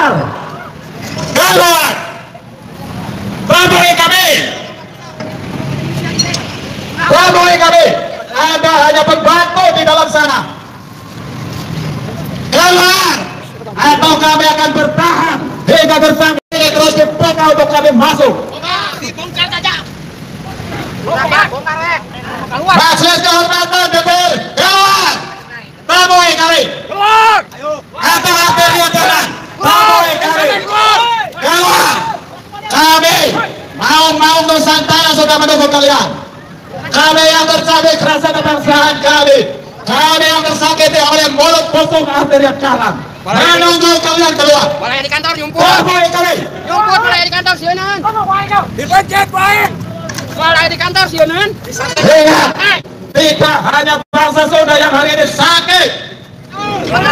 keluar. Keluar. Temui kami. Temui kami. Anda hanya pembantu di dalam sana. Keluar. Atau kami akan bertahan hingga bersama terus dibuka untuk kami masuk. Bongkar saja. Majelis Kehormatan DPR, keluar. Temui kami. Keluar. Atau artinya jalan. Temui kami. Keluar. Kami mau Nusantara sudah menunggu kalian. Kami yang tercabik rasa kebangsaan kami. Kami yang tersakiti oleh mulut busuk artinya jalan. Menunggu kalian keluar. Boleh di kantor nyumput. Temui kami. Nyumput boleh di kantor sieunan. Dipencet baik. Boleh di kantor sieunan. Ingat, tidak hanya bangsa Sunda yang hari ini sakit.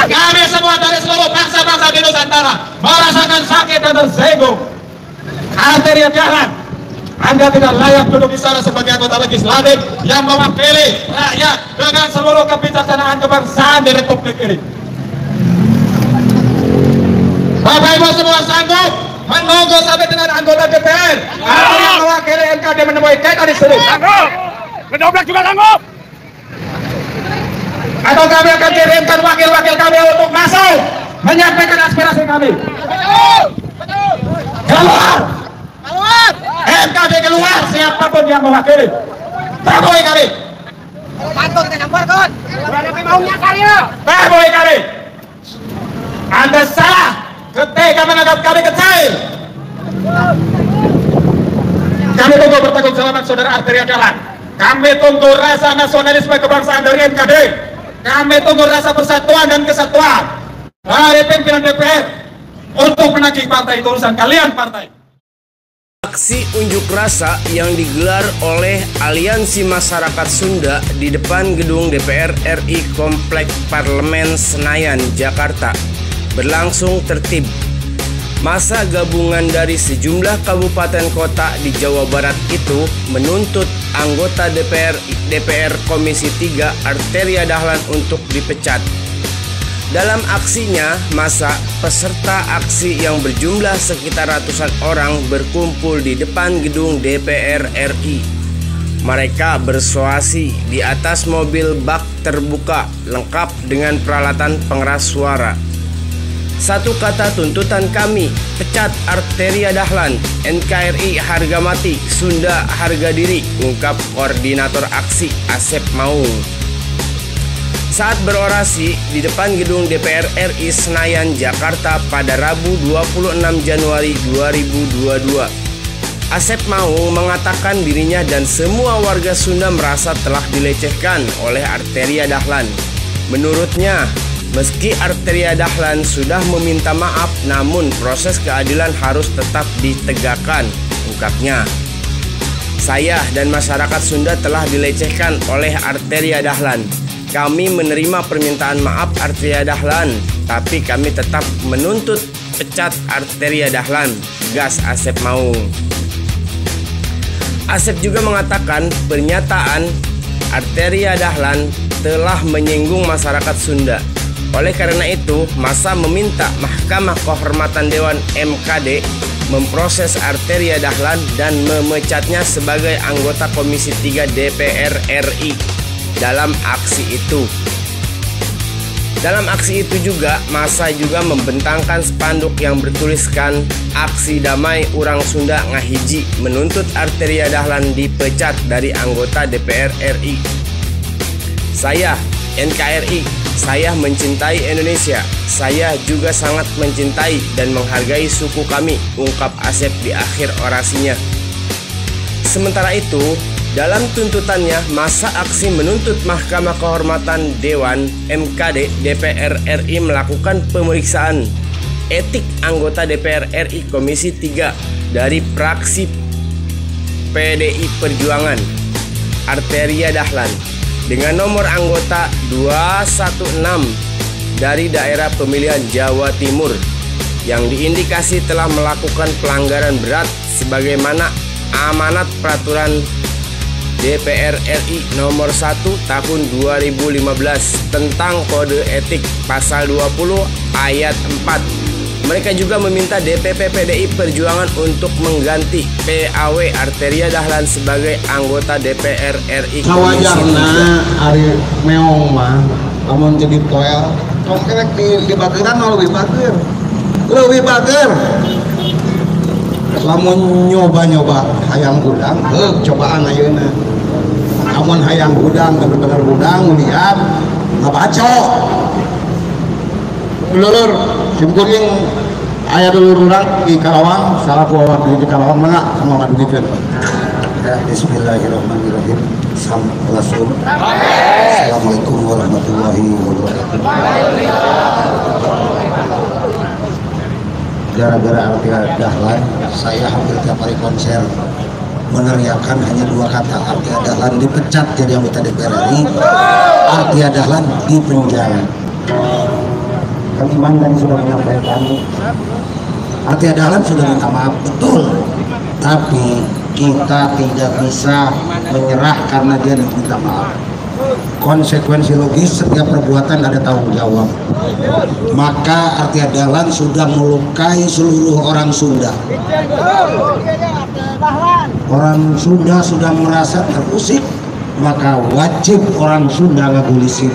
Kami semua dari seluruh bangsa-bangsa di Nusantara merasakan sakit dan tersinggung. Artinya jalan. Anda tidak layak duduk di sana sebagai anggota legislatif yang mewakili rakyat dengan seluruh kebijaksanaan kebangsaan di Republik ini. Bapak Ibu semua sanggup menunggu sampai dengan anggota DPR atau yang mewakili MKD menemui kita di sini? Sanggup. Kedobrak juga sanggup. Atau kami akan kirimkan wakil-wakil kami untuk masuk menyampaikan aspirasi kami? Keluar! Keluar. MKD keluar, siapapun yang mewakili. Temui kami. Patut ke campur kon. Berada maunya karya. Temui kami. Anda salah ketika menganggap kami kecil. Kami tunggu bertanggung jawab saudara Arteria Dahlan. Kami tunggu rasa nasionalisme kebangsaan dari MKD. Kami tunggu rasa persatuan dan kesatuan dari pimpinan DPR untuk menagih partai itu urusan kalian partai. Aksi unjuk rasa yang digelar oleh Aliansi Masyarakat Sunda di depan gedung DPR RI Komplek Parlemen Senayan, Jakarta berlangsung tertib. Massa gabungan dari sejumlah kabupaten kota di Jawa Barat itu menuntut anggota DPR Komisi 3 Arteria Dahlan untuk dipecat. Dalam aksinya, massa peserta aksi yang berjumlah sekitar ratusan orang berkumpul di depan gedung DPR RI. Mereka bersuasi di atas mobil bak terbuka lengkap dengan peralatan pengeras suara. Satu kata tuntutan kami, pecat Arteria Dahlan, NKRI harga mati, Sunda harga diri, ungkap koordinator aksi Asep Maung. Saat berorasi di depan gedung DPR RI Senayan, Jakarta pada Rabu 26 Januari 2022, Asep Maung mengatakan dirinya dan semua warga Sunda merasa telah dilecehkan oleh Arteria Dahlan. Menurutnya, meski Arteria Dahlan sudah meminta maaf, namun proses keadilan harus tetap ditegakkan, ungkapnya. Saya dan masyarakat Sunda telah dilecehkan oleh Arteria Dahlan. Kami menerima permintaan maaf Arteria Dahlan, tapi kami tetap menuntut pecat Arteria Dahlan, tegas Asep Maung. Asep juga mengatakan pernyataan Arteria Dahlan telah menyinggung masyarakat Sunda. Oleh karena itu, massa meminta Mahkamah Kehormatan Dewan MKD memproses Arteria Dahlan dan memecatnya sebagai anggota Komisi 3 DPR RI. Dalam aksi itu juga massa juga membentangkan spanduk yang bertuliskan aksi damai urang Sunda ngahiji menuntut Arteria Dahlan dipecat dari anggota DPR RI. Saya NKRI, saya mencintai Indonesia. Saya juga sangat mencintai dan menghargai suku kami, ungkap Asep di akhir orasinya. Sementara itu, dalam tuntutannya, massa aksi menuntut Mahkamah Kehormatan Dewan MKD DPR RI melakukan pemeriksaan etik anggota DPR RI Komisi 3 dari fraksi PDI Perjuangan Arteria Dahlan dengan nomor anggota 216 dari daerah pemilihan Jawa Timur yang diindikasi telah melakukan pelanggaran berat sebagaimana amanat peraturan DPR RI nomor 1 tahun 2015 tentang kode etik pasal 20 ayat 4 Mereka juga meminta DPP PDI Perjuangan untuk mengganti PAW Arteria Dahlan sebagai anggota DPR RI. Kawajarna ari meong mah lamun jadi toel tong kerek di bageran lebih bager lamun nyoba hayang gudang cobaan ayeuna lamun hayang gudang bener-bener gudang lihat ngabacok dulur simkuring aya dulur urang di Karawang salah kuawat di Karawang mana sama madugikeun. Ya, bismillahirrahmanirrahim. Assalamualaikum warahmatullahi wabarakatuh. Gara-gara Arteria Dahlan, saya hampir tiap hari konser meneriakan hanya dua kata, Arteria Dahlan dipecat jadi anggota DPR RI, Arteria Dahlan di penjara. Kang Iman tadi sudah menyampaikan, Arteria Dahlan sudah minta maaf, betul, tapi kita tidak bisa menyerah karena dia minta maaf. Konsekuensi logis setiap perbuatan ada tanggung jawab. Maka Arteria Dahlan sudah melukai seluruh orang Sunda. Orang Sunda sudah merasa terusik, maka wajib orang Sunda ngagulisin.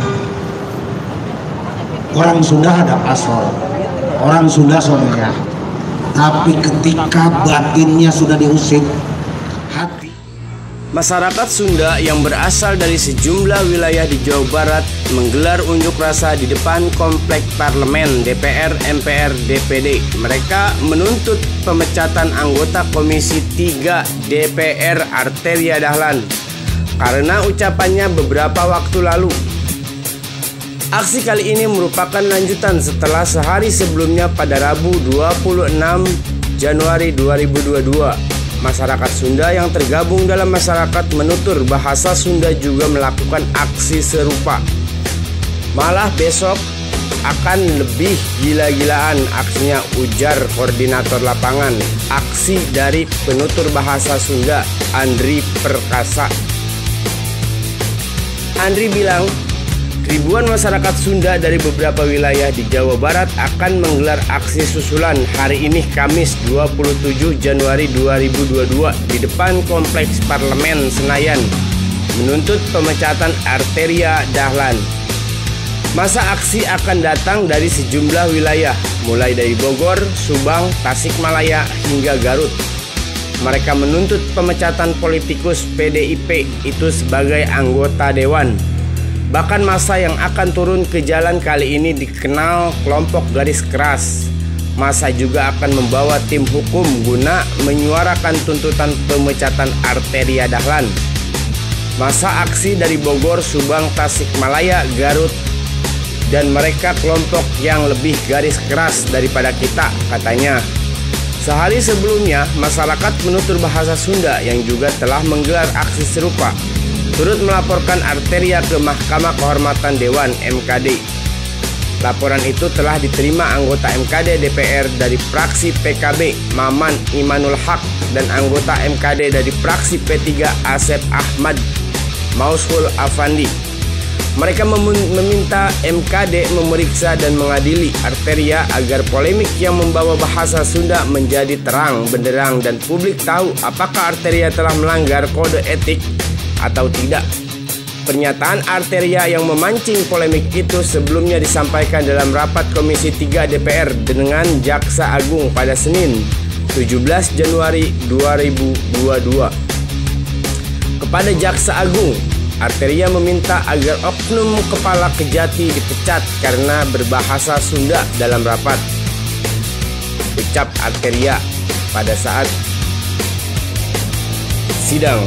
Orang Sunda ada pasal, orang Sunda soalnya. Tapi ketika batinnya sudah diusik, hati. Masyarakat Sunda yang berasal dari sejumlah wilayah di Jawa Barat menggelar unjuk rasa di depan komplek parlemen DPR, MPR, DPD. Mereka menuntut pemecatan anggota Komisi 3 DPR Arteria Dahlan karena ucapannya beberapa waktu lalu. Aksi kali ini merupakan lanjutan setelah sehari sebelumnya pada Rabu 26 Januari 2022. Masyarakat Sunda yang tergabung dalam masyarakat menutur bahasa Sunda juga melakukan aksi serupa. Malah besok akan lebih gila-gilaan aksinya, ujar koordinator lapangan aksi dari penutur bahasa Sunda, Andri Perkasa. Andri bilang, ribuan masyarakat Sunda dari beberapa wilayah di Jawa Barat akan menggelar aksi susulan hari ini Kamis 27 Januari 2022 di depan Kompleks Parlemen Senayan menuntut pemecatan Arteria Dahlan. Masa aksi akan datang dari sejumlah wilayah mulai dari Bogor, Subang, Tasikmalaya hingga Garut. Mereka menuntut pemecatan politikus PDIP itu sebagai anggota dewan. Bahkan masa yang akan turun ke jalan kali ini dikenal kelompok garis keras. Masa juga akan membawa tim hukum guna menyuarakan tuntutan pemecatan Arteria Dahlan. Masa aksi dari Bogor, Subang, Tasikmalaya, Garut, dan mereka kelompok yang lebih garis keras daripada kita, katanya. Sehari sebelumnya, masyarakat penutur bahasa Sunda yang juga telah menggelar aksi serupa turut melaporkan Arteria ke Mahkamah Kehormatan Dewan (MKD). Laporan itu telah diterima anggota MKD DPR dari fraksi PKB Maman Imanul Haq dan anggota MKD dari fraksi P3 Asep Ahmad Maushul Afandi. Mereka meminta MKD memeriksa dan mengadili Arteria agar polemik yang membawa bahasa Sunda menjadi terang benderang dan publik tahu apakah Arteria telah melanggar kode etik atau tidak. Pernyataan Arteria yang memancing polemik itu sebelumnya disampaikan dalam rapat Komisi 3 DPR dengan Jaksa Agung pada Senin 17 Januari 2022. Kepada Jaksa Agung, Arteria meminta agar oknum kepala Kejati dipecat karena berbahasa Sunda dalam rapat. Ucap Arteria pada saat sidang